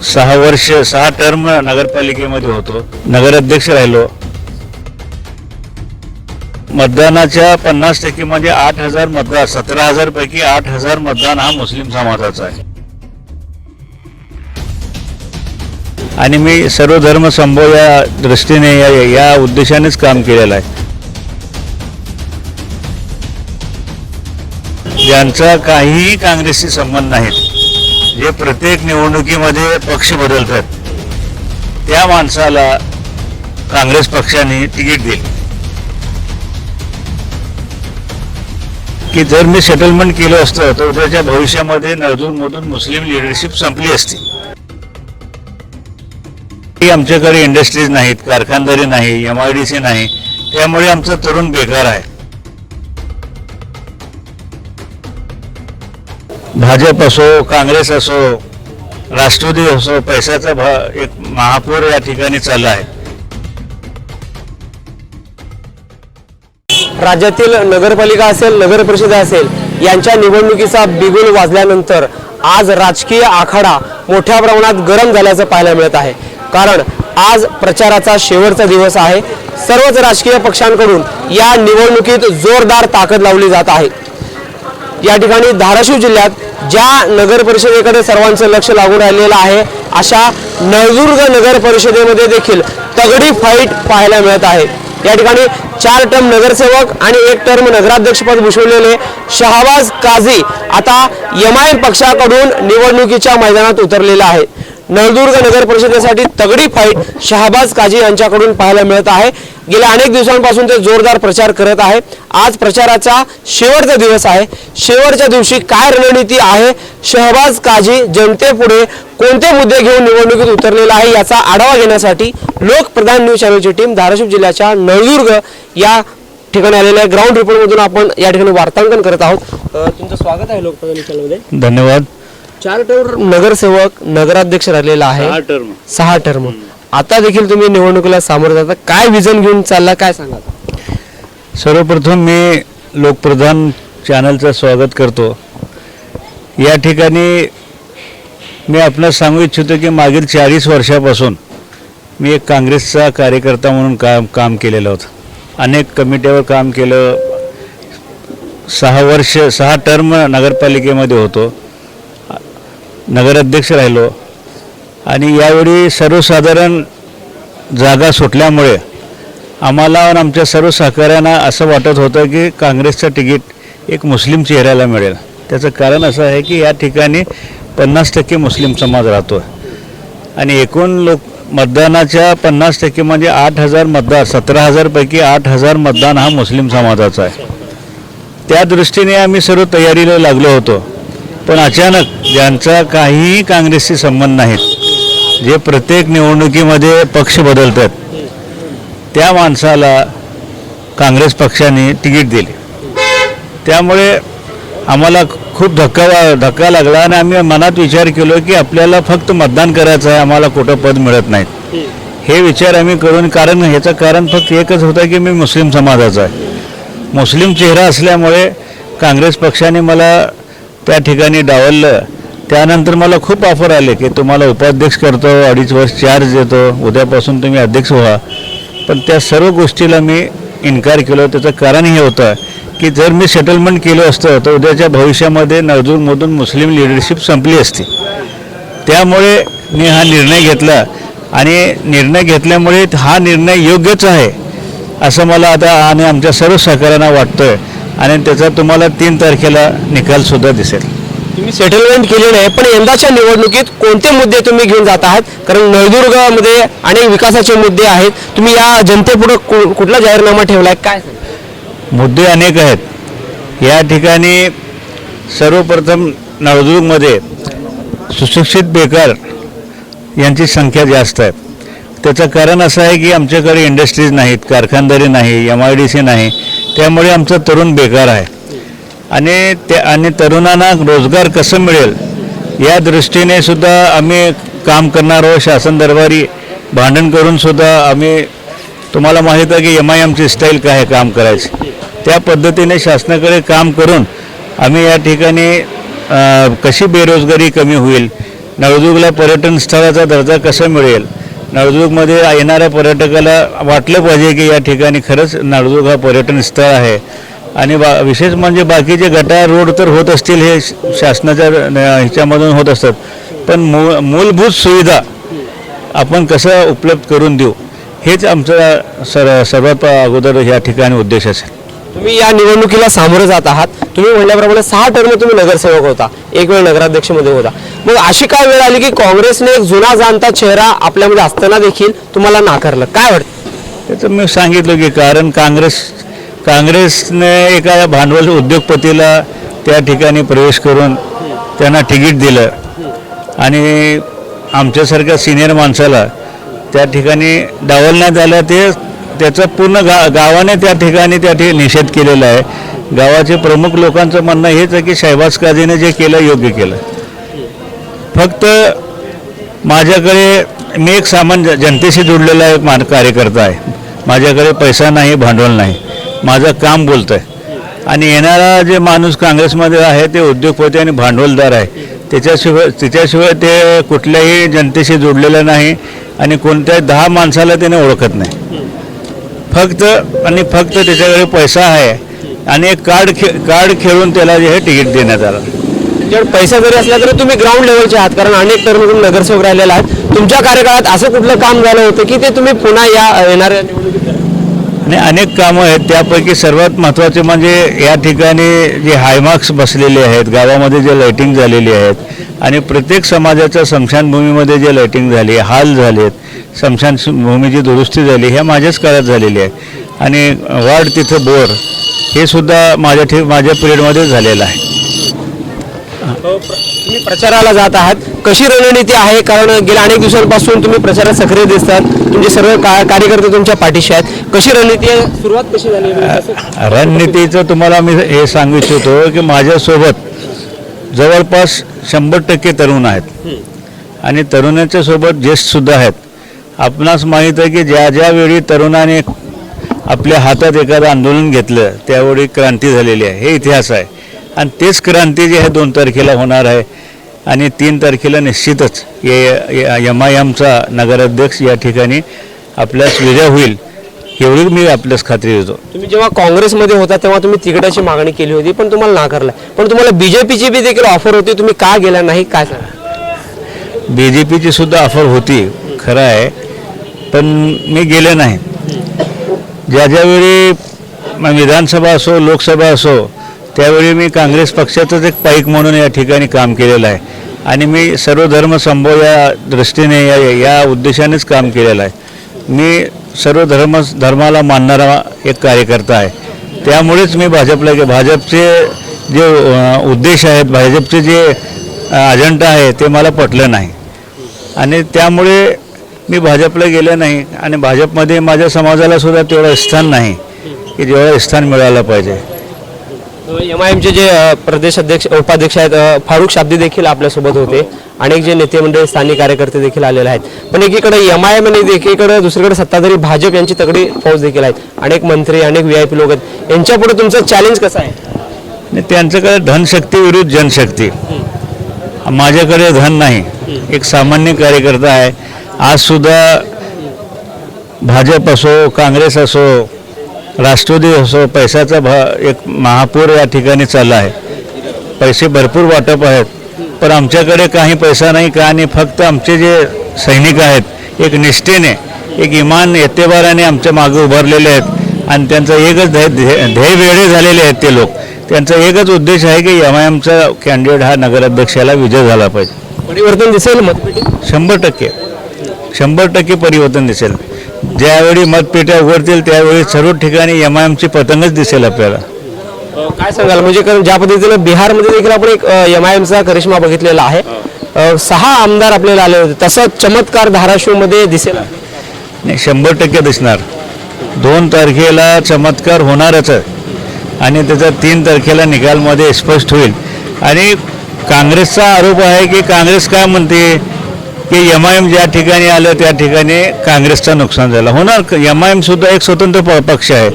6 वर्ष 6 टर्म नगरपालिकेमध्ये होतो, नगराध्यक्ष राहिलो. मतदानाच्या 50% मध्ये 8,000 मतदार, 17,000 पैकी 8,000 मतदान हा मुस्लिम समाजाचा आहे. आणि मी सर्व धर्म संभव या दृष्टीने या उद्देशानेच काम केलेलं आहे. ज्यांचा काहीही काँग्रेसशी संबंध नाही, जे प्रत्येक निवडणुकीमध्ये पक्ष बदलतात, त्या माणसाला काँग्रेस पक्षाने तिकीट दिले. की जर मी सेटलमेंट केलं असतं तर उद्याच्या भविष्यामध्ये नळदूरमधून मुस्लिम लिडरशिप संपली असती. आमच्याकडे इंडस्ट्रीज नाहीत, कारखानदारी नाही, MIDC नाही, त्यामुळे आमचा तरुण बेकार आहे. भाजप असो, काँग्रेस असो, राष्ट्रवादी असो, पैशाचा एक महापूर या ठिकाणी चालला आहे. राज्यातील नगरपालिका असेल, नगर परिषद असेल, यांच्या निवडणुकीचा बिगुल वाजल्यानंतर आज राजकीय आखाडा मोठ्या प्रमाणात गरम झाल्याचं पाहायला मिळत आहे. कारण आज प्रचाराचा शेवटचा दिवस आहे. सर्वच राजकीय पक्षांकडून या निवडणुकीत जोरदार ताकद लावली जात आहे. या ठिकाणी धाराशिव जिल्ह्यात ज्या नगर परिषदेकडे सर्वांचं लक्ष लागून राहिलेलं आहे, अशा नळदुर्ग नगर परिषदेमध्ये देखील तगडी फाईट पाहायला मिळत आहे. या ठिकाणी 4 टर्म नगरसेवक आणि 1 टर्म नगराध्यक्षपद भूषवलेले शहाबाज काझी आता MIM पक्षाकडून निवडणुकीच्या मैदानात उतरलेला आहे. नळदुर्ग नगर परिषदेसाठी तगडी फाईट शहाबाज काझी यांच्याकडून पाहायला मिळत आहे. गेल्या अनेक दिवसांपासून ते जोरदार प्रचार करत आहे. आज प्रचाराचा शेवटचा दिवस आहे. शेवटच्या दिवशी काय रणनीती आहे, शहाबाज काझी जनतेपुढे कोणते मुद्दे घेऊन निवडणुकीत उतरलेला आहे, याचा आढावा घेण्यासाठी लोकप्रधान न्यूज चॅनलची टीम धाराशिव जिल्ह्याच्या नळदुर्ग या ठिकाणी आलेल्या ग्राउंड रिपोर्टमधून आपण या ठिकाणी वार्तांकन करत आहोत. तुमचं स्वागत आहे लोकप्रधान न्यूज चॅनलमध्ये. धन्यवाद. 4 टर्म नगरसेवक, नगराध्यक्ष राहिलेला आहे. 6 टर्म. आता देखील तुम्ही निवडणुकीला सामोरे जाता. काय विजन घेऊन चालला, काय सांगा? सर्वप्रथम मी लोकप्रधान चॅनलचं स्वागत करतो. या ठिकाणी मी आपल्याला सांगू इच्छितो की मागील 40 वर्षापासून मी एक काँग्रेसचा कार्यकर्ता म्हणून काम केलेलं होतं. अनेक कमिट्यावर काम केलं. 6 वर्ष 6 टर्म नगरपालिकेमध्ये होतो, नगराध्यक्ष राहिलो. आणि यावेळी सर्वसाधारण जागा सुटल्यामुळे आम्हाला आणि आमच्या सर्व सहकाऱ्यांना असं वाटत होतं की काँग्रेसचं तिकीट एक मुस्लिम चेहऱ्याला मिळेल. त्याचं कारण असं आहे की या ठिकाणी 50% मुस्लिम समाज राहतो आणि एकूण मतदानाच्या 50% म्हणजे 8,000 मतदार, 17,000 पैकी 8,000 मतदान हा मुस्लिम समाजाचा आहे. त्या दृष्टीने आम्ही सर्व तयारीला लागलो होतो. पण अचानक ज्यांचा काहीही काँग्रेसशी संबंध नाहीत, जे प्रत्येक निवडणुकीमध्ये पक्ष बदलतात, त्या माणसाला काँग्रेस पक्षाने तिकीट दिले. त्यामुळे आम्हाला खूप धक्का लागला आणि आम्ही मनात विचार केलो की आपल्याला फक्त मतदान करायचं आहे, आम्हाला कुठं पद मिळत नाहीत. हे विचार आम्ही करून, कारण ह्याचं कारण फक्त एकच होतं की मी मुस्लिम समाजाचा आहे. मुस्लिम चेहरा असल्यामुळे काँग्रेस पक्षाने मला त्या ठिकाणी डावललं. त्यानंतर मला खूप ऑफर आले की तुम्हाला उपाध्यक्ष करतो, 2.5 वर्ष चार्ज देतो, उद्यापासून तुम्ही अध्यक्ष व्हा. पण त्या सर्व गोष्टीला मी इन्कार केलं. त्याचं कारण हे होतं की जर मी सेटलमेंट केलं असतं तर उद्याच्या भविष्यामध्ये नळदूरमधून मुस्लिम लिडरशिप संपली असती. त्यामुळे मी हा निर्णय घेतला आणि निर्णय घेतल्यामुळे हा निर्णय योग्यच आहे असं मला आता आणि आमच्या सर्व सहकाऱ्यांना वाटतंय. आणि त्याचा तुम्हाला 3 तारखेला निकालसुद्धा दिसेल. तुम्ही सेटलमेंट केले नाही, पण यंदाच्या निवडणुकीत कोणते मुद्दे तुम्ही घेऊन जात आहात? कारण नळदुर्गमध्ये अनेक विकासाचे मुद्दे आहेत. तुम्ही या जनतेपुढे कुठला जाहीरनामा ठेवलाय, काय? मुद्दे अनेक आहेत. या ठिकाणी सर्वप्रथम नळदुर्गमध्ये सुशिक्षित बेकार यांची संख्या जास्त आहे. त्याचं कारण असं आहे की आमच्याकडे इंडस्ट्रीज नाहीत, कारखानदारी नाही, MIDC नाही, त्यामुळे आमचं तरुण बेकार आहे. आणि तरुणांना रोजगार कसं मिळेल या दृष्टीने सुद्धा आम्ही काम करणार आहोत. शासन दरबारी भांडण करून सुद्धा आम्ही, तुम्हाला माहीत आहे की MIMची स्टाईल काय आहे काम करायची, त्या पद्धतीने शासनाकडे काम करून आम्ही या ठिकाणी कशी बेरोजगारी कमी होईल नळदुर्गला पर्यटन स्थळाचा दर्जा कसा मिळेल, नळदुर्गमध्ये येणाऱ्या पर्यटकाला वाटलं पाहिजे की या ठिकाणी खरंच नळदुर्ग हा पर्यटन स्थळ आहे. आणि विशेष म्हणजे बाकीचे गटार रोड तर होत असतील, हे शासनाच्या ह्याच्यामधून होत असतात, पण मूलभूत सुविधा आपण कसं उपलब्ध करून देऊ हेच आमचा सर्वात अगोदर या ठिकाणी उद्देश असेल. तुम्ही या निवडणुकीला सामोरं जात आहात. तुम्ही म्हटल्याप्रमाणे 6 टर्म तुम्ही नगरसेवक होता, एक वेळ नगराध्यक्षमध्ये होता. मग अशी काय वेळ आली की काँग्रेसने एक जुना जाणता चेहरा आपल्यामध्ये असताना देखील तुम्हाला नाकारलं? काय वाटतं? त्याचं मी सांगितलं की कारण काँग्रेसने एका भांडवल उद्योगपतीला त्या ठिकाणी प्रवेश करून त्यांना तिकीट दिलं आणि आमच्यासारख्या सिनियर माणसाला त्या ठिकाणी डावलण्यात आलं. त्याचा पूर्ण गावाने त्या ठिकाणी निषेध केलेला आहे. गावाचे प्रमुख लोकांचं म्हणणं हेच आहे की शहबाज काझीने जे केलं योग्य केलं. फक्त माझ्याकडे मी एक सामान्य जनतेशी जुडलेला एक कार्यकर्ता आहे. माझ्याकडे पैसा नाही, भांडवल नाही, माझं काम बोलतं आहे. आणि येणारा जे माणूस काँग्रेसमध्ये आहे ते उद्योगपती आणि भांडवलदार आहे. त्याच्याशिवाय ते कुठल्याही जनतेशी जोडलेलं नाही आणि कोणत्याही 10 माणसाला त्याने ओळखत नाही. फक्त त्याच्याकडे पैसा आहे आणि एक कार्ड खेळून त्याला जे हे तिकीट देण्यात आलं. जर पैसा जरी असला तरी तुम्ही ग्राउंड लेवलचे आहात, कारण अनेक टर्म तुम्ही नगरसेवक राहिलेला आहात. तुमच्या कार्यकाळात असं कुठलं काम झालं होतं की ते तुम्ही पुन्हा येणाऱ्या निवडणुकीत आणि अनेक कामं आहेत. त्यापैकी सर्वात महत्त्वाचे म्हणजे या ठिकाणी जे हायमार्क्स बसलेले आहेत, गावामध्ये जे लाईटिंग झालेली आहेत आणि प्रत्येक समाजाच्या स्मशानभूमीमध्ये जे लाईटिंग झाली, हाल झालेत, स्मशानभूमीची दुरुस्ती झाली, ह्या माझ्याच काळात झालेली आहे. आणि वाढ तिथं बोर हे सुद्धा माझ्या पिरियडमध्ये झालेलं आहे. तुम्ही प्रचाराला जात आहात, कशी रणनीती आहे? कारण गेल्या अनेक दिवसांपासून तुम्ही प्रचारात सक्रिय दिसतात, तुमचे सर्व कार्यकर्ते तुमच्या पाठीशी आहेत. कशी रणनीती आहे? सुरुवात कशी झाली? रणनीतीचं तुम्हाला मी हे सांगू इच्छितो की माझ्यासोबत जवळपास 100% तरुण आहेत आणि तरुणाच्या सोबत ज्येष्ठसुद्धा आहेत. आपणास माहीत आहे की ज्या वेळी तरुणाने आपल्या हातात एखादं आंदोलन घेतलं त्यावेळी क्रांती झालेली आहे, हे इतिहास आहे. आणि तेच क्रांती जे आहे 2 तारखेला होणार आहे आणि 3 तारखेला निश्चितच MIMचा नगराध्यक्ष या ठिकाणी आपल्यास विजय होईल एवढी मी आपल्यास खात्री देतो. तुम्ही जेव्हा काँग्रेसमध्ये होता तेव्हा तुम्ही तिकिटाची मागणी केली होती पण तुम्हाला नाकारलं, पण तुम्हाला बीजेपीची बी देखील ऑफर होती, तुम्ही का गेला नाही? काय सांगा? BJPची सुद्धा ऑफर होती खरं आहे, पण मी गेले नाही. ज्यावेळी विधानसभा असो लोकसभा असो त्यावेळी मी काँग्रेस पक्षाचंच एक पाईक म्हणून या ठिकाणी काम केलेलं आहे आणि मी सर्व धर्म संभव या दृष्टीने या उद्देशानेच काम केलेलं आहे. मी सर्व धर्माला मानणारा एक कार्यकर्ता आहे. त्यामुळेच मी भाजपचे जे उद्देश आहेत, भाजपचे जे अजेंडा आहे ते मला पटलं नाही आणि त्यामुळे मी भाजपला गेले नाही. आणि भाजपमध्ये माझ्या समाजाला सुद्धा तेवढं स्थान नाही की जेवढं स्थान मिळालं पाहिजे. MIMचे जे प्रदेश अध्यक्ष उपाध्यक्ष आहेत फारुख शाब्दी देखील आपल्यासोबत होते, अनेक जे नेते मंडळी स्थानिक कार्यकर्ते देखील आलेले आहेत. पण एकीकडे MIM आणि एकीकडे दुसरीकडे सत्ताधारी भाजप यांची तगडी फौज देखील आहेत, अनेक मंत्री अनेक VIP लोक आहेत. यांच्यापुढे तुमचं चॅलेंज कसं आहे? त्यांच्याकडे धनशक्ती विरुद्ध जनशक्ती. माझ्याकडे धन नाही, एक सामान्य कार्यकर्ता आहे. आज सुद्धा भाजप असो काँग्रेस असो राष्ट्रवादी असो पैशाचा एक महापूर या ठिकाणी चालला आहे. पैसे भरपूर वाटप आहेत पण आमच्याकडे काही पैसा नाही का, आणि फक्त आमचे जे सैनिक आहेत एक निष्ठेने एक इमान एतेबाराने आमच्या मागे उभारलेले आहेत आणि त्यांचा एकच ध्येय वेळे झालेले आहेत. ते लोक त्यांचा एकच उद्देश आहे की MIMचा कॅन्डिडेट हा नगराध्यक्षाला विजय झाला पाहिजे. परिवर्तन दिसेल मतपेटीत? 100% परिवर्तन दिसेल. ज्यावेळी मतपेट्या उघडतील त्यावेळी सर्व ठिकाणी MIMची पतंगच दिसेल आपल्याला. काय सांगाल? म्हणजे कारण ज्या पद्धतीनं बिहारमध्ये देखील आपण एक MIMचा करिश्मा बघितलेला आहे, 6 आमदार आपल्याला आले होते, तसा चमत्कार धाराशिवमध्ये दिसेल? नाही, 100% दिसणार. 2 तारखेला चमत्कार होणारच आहे आणि त्याचा 3 तारखेला निकालमध्ये स्पष्ट होईल. आणि काँग्रेसचा आरोप आहे की काँग्रेस काय म्हणते की MIM ज्या ठिकाणी आलं त्या ठिकाणी काँग्रेसचं नुकसान झालं. होणार, MIM सुद्धा एक स्वतंत्र पक्ष आहे.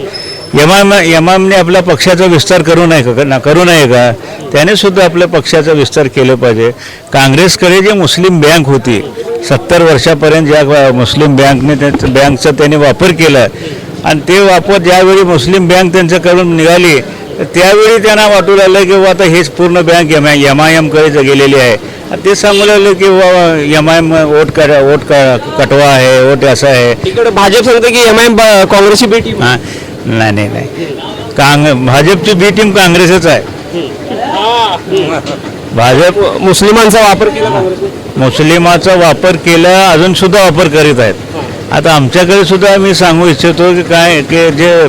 एमआयएमने आपल्या पक्षाचा विस्तार करू नये का? त्याने सुद्धा आपल्या पक्षाचा विस्तार केला पाहिजे. काँग्रेसकडे जे मुस्लिम बँक होती 70 वर्षापर्यंत, ज्या मुस्लिम बँकचा त्याने वापर केला आणि ते वापर ज्यावेळी मुस्लिम बँक त्यांच्याकडून निघाली त्यावेळी त्यांना वाटू लागलं की आता हेच पूर्ण बँक एमआयएमकडे गेलेली आहे. ते सांगू लागले की एमआयएम वोट कटवा आहे, वोट असा आहे. इकडे भाजप सांगते की एमआयएम काँग्रेसची बी टीम. हां, नाही. भाजपची बी टीम काँग्रेसच आहे. भाजप मुस्लिमांचा वापर केला काँग्रेसने. मुस्लिमाचा वापर केला, अजून सुद्धा वापर करीत आहेत. आता आमच्याकडे सुद्धा मी सांगू इच्छितो की काय की जे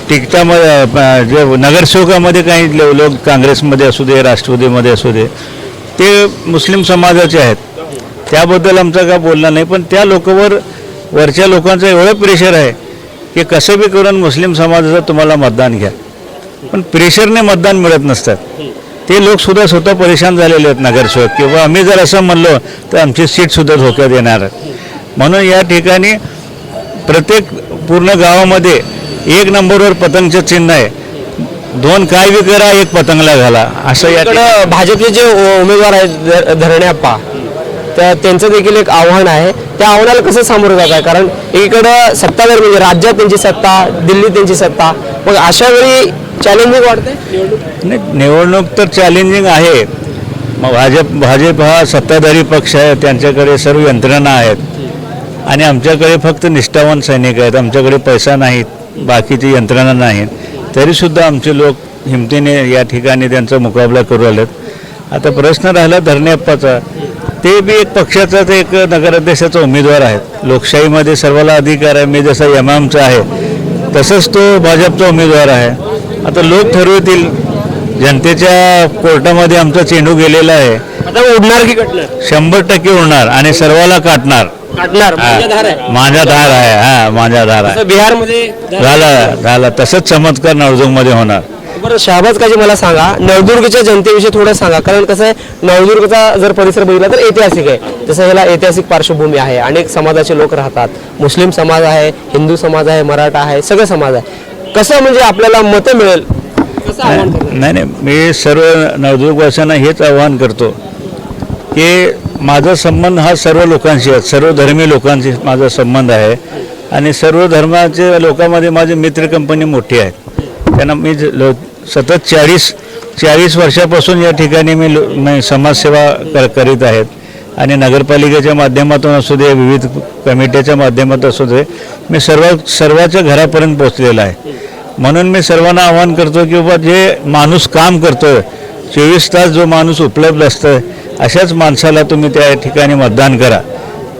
तिकिटामध्ये जे नगरसेवकामध्ये काही लोक काँग्रेसमध्ये असू दे, राष्ट्रवादीमध्ये असू दे, ते मुस्लिम समाजाचे आहेत. त्याबद्दल आमचं काय बोलणं नाही. पण त्या लोकांवर वरच्या लोकांचं एवढं प्रेशर आहे की कसं बी करून मुस्लिम समाजाचं तुम्हाला मतदान घ्या. पण प्रेशरने मतदान मिळत नसतात. ते लोकसुद्धा स्वतः परेशान झालेले आहेत नगरसेवक, किंवा आम्ही जर असं म्हणलो तर आमची सीटसुद्धा धोक्यात येणार आहे. म्हणून या ठिकाणी प्रत्येक पूर्ण गावामध्ये 1 नंबरवर पतंगचं चिन्ह आहे. 2 काय बी करा, 1 पतंगला घाला, असं या इकडं भाजपचे जे उमेदवार आहेत धरणे आप्पा, तर त्यांचं देखील एक आव्हान आहे. त्या आव्हानाला कसं सामोरं जात आहे? कारण एकीकडं सत्ताधारी म्हणजे राज्यात त्यांची सत्ता, दिल्लीत त्यांची सत्ता, मग अशा वेळी चॅलेंजिंग वाटते नाही. निवडणूक तर चॅलेंजिंग आहे. मग भाजप हा सत्ताधारी पक्ष आहे, त्यांच्याकडे सर्व यंत्रणा आहेत आणि आमच्याकडे फक्त निष्ठावान सैनिक आहेत. आमच्याकडे पैसा नाहीत, बाकीची यंत्रणा नाहीत, तरीसुद्धा आमचे लोक हिमतीने या ठिकाणी त्यांचा मुकाबला करू आलेत. आता प्रश्न राहिला धरणेप्पाचा. ते बी एक पक्षाचाच एक नगराध्यक्षाचा उमेदवार आहेत. लोकशाहीमध्ये सर्वाला अधिकार आहे. मी जसा एमआयएमचा आहे तसंच तो भाजपचा उमेदवार आहे. आता लोक ठरवतील. जनतेच्या कोर्टामध्ये आमचा चेंडू गेलेला आहे. आता उडणार की कटणार? 100% उडणार आणि सर्वाला काटणार. काटणार. माझ्या धार आहे. माझा धार आहे. हां, माझा धार आहे. तसं बिहारमध्ये झाला तसंच चमत्कार नळदुर्गमध्ये होणार. बरं, शहाबाज काजी मला सांगा, नळदुर्गच्या जनतेविषयी थोडं सांगा. कारण कसं आहे, नळदुर्गचा जर परिसर बघितला तर ऐतिहासिक आहे. जसं ह्याला ऐतिहासिक पार्श्वभूमी आहे. अनेक समाजाचे लोक राहतात. मुस्लिम समाज आहे, हिंदू समाज आहे, मराठा आहे, सगळे समाज आहे. कसं म्हणजे आपल्याला मतं मिळेल? कसं आव्हान करणार? नाही, मी सर्व नळदुर्गवासियांना हेच आवाहन करतो की माझा संबंध हा सर्व लोकांशी आहे. सर्व धर्मीय लोकांशी माझा संबंध आहे आणि सर्व धर्माच्या लोकांमध्ये माझी मित्र कंपनी मोठी आहे. त्यांना मी सतत 40 वर्षापासून या ठिकाणी मी समाजसेवा करीत आहेत आणि नगरपालिकेच्या माध्यमातून असू दे, विविध कमिट्याच्या माध्यमातून असू दे, मी सर्वाच्या घरापर्यंत पोहोचलेला आहे. म्हणून मी सर्वांना आवाहन करतो की बाबा जे माणूस काम करतोय 24 तास जो माणूस उपलब्ध असतं अशाच माणसाला तुम्ही त्या ठिकाणी मतदान करा.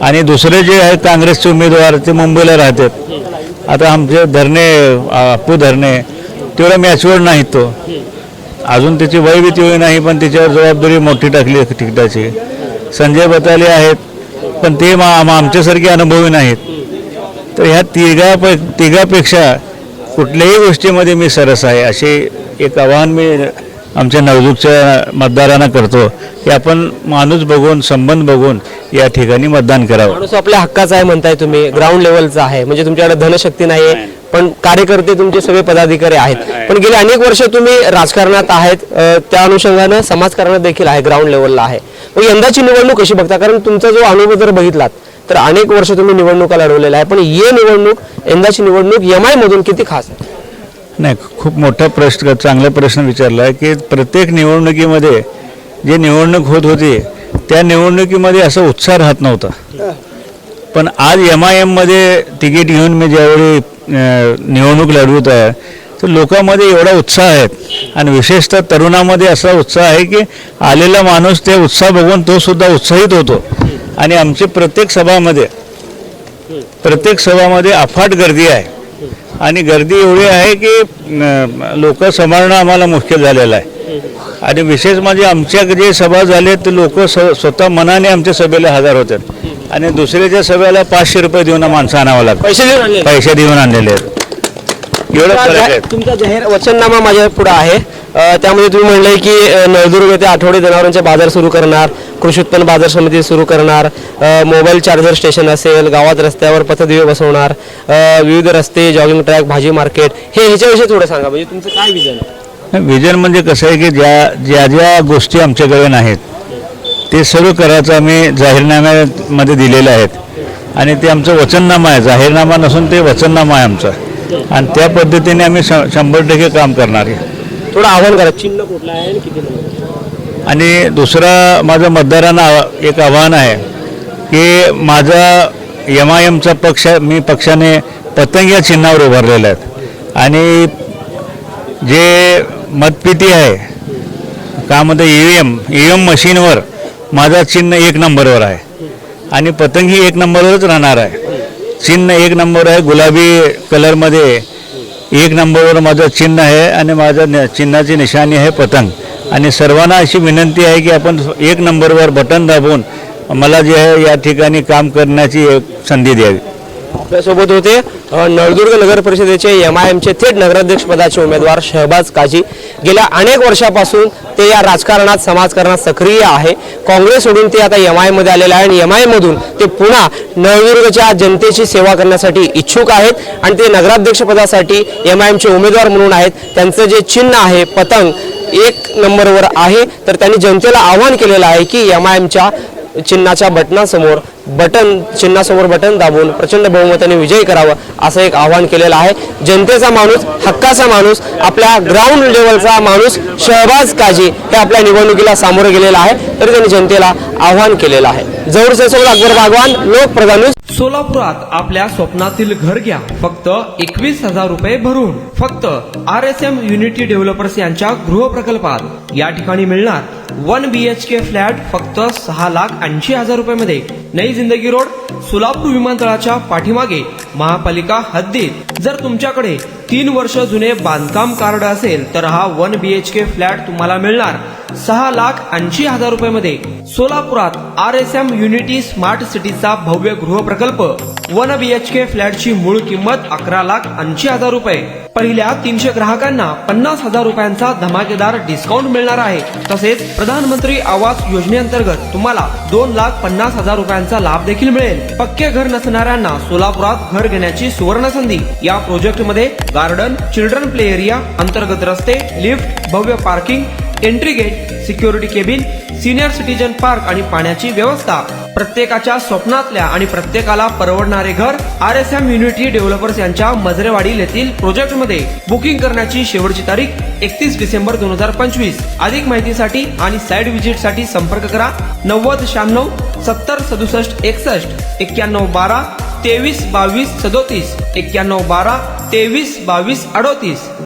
आणि दुसरे जे आहेत काँग्रेसचे उमेदवार ते मुंबईला राहतात. आता आमचे अप्पू धरणे तेवढा मॅचवर नाहीत. तो अजून त्याची वय बी तेवढी नाही, पण त्याच्यावर जबाबदारी मोठी टाकली तिकिटाची. संजय बताले आहेत, पण ते आमच्यासारखे अनुभवी नाहीत. तर ह्या तिघापेक्षा कुठल्याही गोष्टीमध्ये मी सरस आहे, असे एक आवाहन मी आमच्या नवजुकच्या मतदारांना करतो की आपण माणूस बघून, संबंध बघून या ठिकाणी मतदान करावं. माणूस आपल्या हक्काचा आहे म्हणताय तुम्ही, ग्राउंड लेवलचा आहे, म्हणजे तुमच्याकडे धनशक्ती नाही, पण कार्यकर्ते तुमचे सगळे पदाधिकारी आहेत. पण गेली अनेक वर्ष तुम्ही राजकारणात आहेत, त्या अनुषंगानं समाजकारणात देखील आहे, ग्राउंड लेवलला आहे. मग यंदाची निवडणूक कशी बघता? कारण तुमचा जो अनुभव जर बघितलात तर अनेक वर्ष तुम्ही निवडणुका लढवलेल्या आहे, पण यंदाची निवडणूक एमआय मधून किती खास आहे? नाही, खूप मोठा प्रश्न, चांगला प्रश्न विचारला आहे की प्रत्येक निवडणुकीमध्ये जे निवडणूक होत होती त्या निवडणुकीमध्ये असा उत्साह राहत नव्हता. पण आज एमआयएममध्ये तिकीट घेऊन मी ज्यावेळी निवडणूक लढवत आहे तर लोकांमध्ये एवढा उत्साह आहे आणि विशेषतः तरुणामध्ये असा उत्साह आहे की आलेला माणूस ते उत्साह बघून तो सुद्धा उत्साहित होतो. आणि आमची प्रत्येक सभामध्ये अफाट गर्दी आहे आणि गर्दी एवढी आहे की लोक सांभाळणं आम्हाला मुश्किल झालेलं आहे. आणि विशेष म्हणजे आमच्या जे सभा झाले ते लोक स्वतः मनाने आमच्या सभेला हजर होतात आणि दुसऱ्याच्या सभेला 500 रुपये देऊन माणसं आणावं लागतं. पैसे देऊन आणलेले आहेत. एवढं फरक आहे. तुमचा जाहीर वचननामा माझ्या पुढे आहे. त्यामध्ये तुम्ही म्हणलंय की नळदुर्ग येथे आठवडे जनावरांचे बाजार सुरू करणार, कृषी उत्पन्न बाजार समिती सुरू करणार, मोबाईल चार्जर स्टेशन असेल, गावात रस्त्यावर पथदिवे बसवणार, विविध रस्ते, जॉगिंग ट्रॅक, भाजी मार्केट, ह्याच्याविषयी थोडं सांगा. म्हणजे तुमचं काय विजन आहे? विजन म्हणजे कसं आहे की ज्या ज्या गोष्टी आमच्याकडे नाहीत ते सर्व करायचं आम्ही जाहीरनाम्यामध्ये दिलेले आहेत आणि ते आमचं वचननामा आहे. जाहीरनामा नसून ते वचननामा आहे आमचा आणि त्या पद्धतीने आम्ही 100% काम करणार आहे. थोडं आव्हान करा, चिन्ह कुठलं आहे आणि किती नंबर? आणि दुसरा माझं मतदारांना एक आव्हान आहे की माझा MIMचा पक्ष मी पक्षाने पतंग या चिन्हावर उभारलेला आहेत आणि जे मतपेटी आहे का म्हणते EVM मशीनवर माझा चिन्ह 1 नंबरवर आहे आणि पतंग ही 1 नंबरवरच राहणार आहे. चिन्ह 1 नंबर आहे, गुलाबी कलरमध्ये 1 नंबरवर माझं चिन्ह आहे आणि माझ्या चिन्हाची निशाणी आहे पतंग. आणि सर्वांना अशी विनंती आहे की आपण 1 नंबरवर बटन दाबून मला जे आहे या ठिकाणी काम करण्याची संधी द्यावी. आपल्यासोबत होते नळदुर्ग नगर परिषदेचे MIMचे थेट नगराध्यक्ष पदाचे उमेदवार शहबाज काजी. गेल्या अनेक वर्षापासून ते या राजकारणात समाजकारणात सक्रिय आहे. काँग्रेस सोडून ते आता MIM मध्ये आलेले आहे आणि MIM मधून ते पुन्हा नळदुर्गच्या जनतेची सेवा करण्यासाठी इच्छुक आहेत आणि ते नगराध्यक्ष पदासाठी MIMचे उमेदवार म्हणून आहेत. त्यांचं जे चिन्ह आहे पतंग 1 नंबरवर आहे. तर त्यांनी जनतेला आवाहन केलेलं आहे की MIMच्या चिन्हाच्या चिन्हासमोर बटन दाबून प्रचंड बहुमताने विजयी करावं असं एक आवाहन केलेलं आहे. जनतेचा माणूस, हक्काचा माणूस, आपल्या ग्राउंड लेवलचा माणूस शहबाज काजी हे आपल्या निवडणुकीला सामोरं गेलेला आहे. तरी त्यांनी जनतेला आवाहन केलेलं आहे. जवळ सेसोबत अकबर बागवान, लोकप्रधान न्यूज. सोलापुरात आपल्या स्वप्नातील घर घ्या फक्त 21,000 रुपये भरून. फक्त RSM युनिटी डेव्हलपर्स यांच्या गृहप्रकल्पात. या ठिकाणी मिळणार 1 BHK फ्लॅट फक्त 6,80,000 रुपयामध्ये. नई जिंदगी रोड, सोलापूर विमानतळाच्या पाठीमागे, महापालिका हद्दीत. जर तुमच्याकडे 3 वर्ष जुने बांधकाम कार्ड असेल तर हा 1 BHK फ्लॅट तुम्हाला मिळणार 6,80,000 रुपयामध्ये. सोलापुरात RSM युनिटी स्मार्ट सिटीचा भव्य गृहप्रकल्प. 1 BHK फ्लॅटची मूळ किंमत 11,80,000 रुपये. पहिल्या 300 ग्राहकांना 50,000 रुपयांचा धमाकेदार डिस्काउंट मिळणार आहे. तसेच प्रधानमंत्री आवास योजनेअंतर्गत तुम्हाला 2,50,000 रुपयांचा लाभ देखील मिळेल. पक्के घर नसणाऱ्यांना सोलापुरात घर घेण्याची सुवर्ण संधी. या प्रोजेक्ट मध्ये गार्डन, चिल्ड्रन प्ले एरिया, अंतर्गत रस्ते, लिफ्ट, भव्य parking, entry gate, security cabin, senior citizen park आणि पाण्याची व्यवस्था. प्रत्येकाच्या स्वप्नातल्या आणि प्रत्येकाला परवडणारे घर RSM युनिटी डेव्हलपर्स यांच्या मजरेवाडी येथील प्रोजेक्ट मध्ये. बुकिंग करण्याची शेवटची तारीख 31 डिसेंबर 2025. अधिक माहितीसाठी आणि साइट व्हिजिट साठी संपर्क करा 9096 70 67 61 91 12 23 22 37 91 12 23 22 38.